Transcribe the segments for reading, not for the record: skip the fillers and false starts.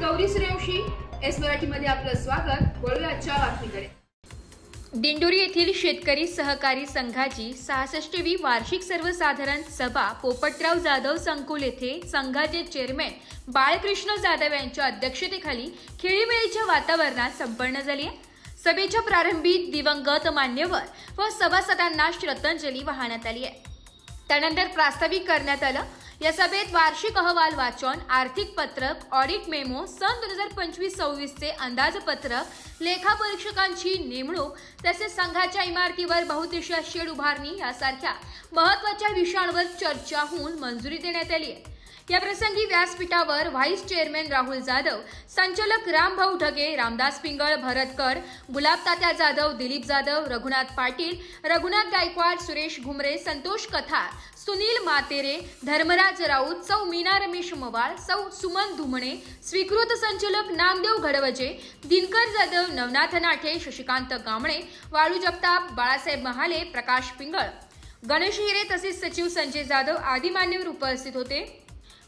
Gauri Suryavanshi, S मराठीमध्ये आपलं स्वागत। वळूया आजच्या बातमीकडे। दिंडोरी येथील शेतकरी सहकारी संघाची 66वी वार्षिक सर्वसाधारण सभा पोपटराव जाधव संकुल येथे संघाचे चेअरमॅन बाळकृष्ण जाधव यांच्या अध्यक्षतेखाली खेळीमेळीच्या वातावरणात संपन्न झाली आहे। सभेच्या प्रारंभी दिवंगत मान्यवर व सभासदांना श्रद्धांजली वाहण्यात आली आहे। त्यानंतर प्रास्ताविक करण्यात आलं। या सभेत वार्षिक अहवाल वाचन, आर्थिक पत्रक, ऑडिट मेमो, सन 2025-26 चे अंदाजपत्रक, लेखापरीक्षकांची नेमणूक तसेच संघाच्या इमारतीवर बहुउद्देशीय शेड उभारणी यासारख्या महत्त्वाच्या विषयांवर चर्चा होऊन मंजुरी देण्यात आली आहे। या प्रसंगी व्यासपीठावर व्हाईस चेअरमॅन राहुल जाधव, संचालक रामभाऊ ढगे, रामदास पिंगळ, भरत कर, गुलाब तात्या जाधव, दिलीप जाधव, रघुनाथ पाटील, रघुनाथ गायकवाड, सुरेश घुमरे, संतोष कथार, सुनील मातेरे, धर्मराज राऊत, सौ मीना रमेश मवाळ, सौ सुमन धुमणे, स्वीकृत संचालक नामदेव घडवजे, दिनकर जाधव, नवनाथ नाठे, शशिकांत गामणे, वाळू जगताप, बाळासाहेब महाले, प्रकाश पिंगळ, गणेश हिरे तसेच सचिव संजय जाधव आदी मान्यवर उपस्थित होते।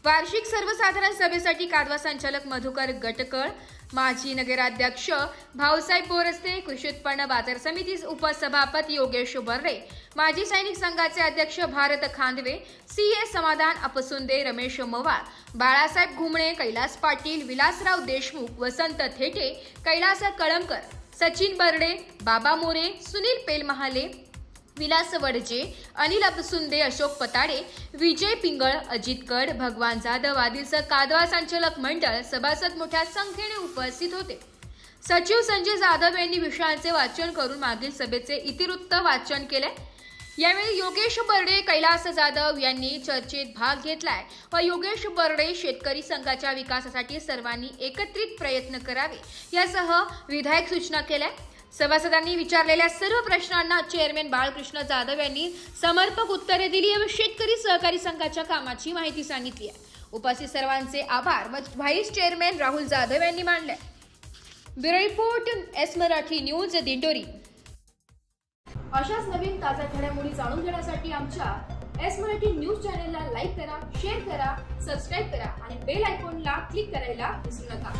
वार्षिक सर्वसाधारण सभेसाठी कारवा संचालक मधुकर गटकळ, माजी नगराध्यक्ष भाऊसाहेब बोरस्ते, कृषी उत्पन्न बाजार समिती उपसभापती योगेश बर्रे, माजी सैनिक संघाचे अध्यक्ष भारत खांदवे, सीए समाधान अपसुंदे, रमेश मवाळ, बाळासाहेब घुमणे, कैलास पाटील, विलासराव देशमुख, वसंत थेटे, कैलास कळमकर, सचिन बर्डे, बाबा मोरे, सुनील पेलमहाले, विलास वडजे, अनिल अपसुंदे, अशोक पताडे, विजय पिंगळ, अजित कड, भगवान जाधव आदींसह कारवा संचालक मंडळ सभासद मोठ्या संख्येने उपस्थित होते। सचिव संजय जाधव यांनी विषयांचे वाचन करून मागील सभेचे इतिवृत्त वाचन केले। यावेळी योगेश बर्डे, कैलास जाधव यांनी चर्चेत भाग घेतलाय व योगेश बर्डे शेतकरी संघाच्या विकासासाठी सर्वांनी एकत्रित प्रयत्न करावे यासह विधायक सूचना केल्या। सभासदांनी विचारलेल्या सर्व प्रश्नांना चेअरमॅन बाळकृष्ण जाधव यांनी समर्पक उत्तरे दिली व शेतकरी सहकारी संघाच्या कामाची माहिती सांगितली आहे। उपस्थित सर्वांचे आभार व्हाईस चेअरमॅन राहुल जाधव यांनी मानले। Bureau report, S Marathi news, Dindori. अशाच नवीन ताज्या घडामोडी जाणून घेण्यासाठी आमच्या एस मराठी न्यूज चॅनलला लाईक करा, शेअर करा, सबस्क्राइब करा आणि बेल आयकॉनला क्लिक करायला विसरू नका।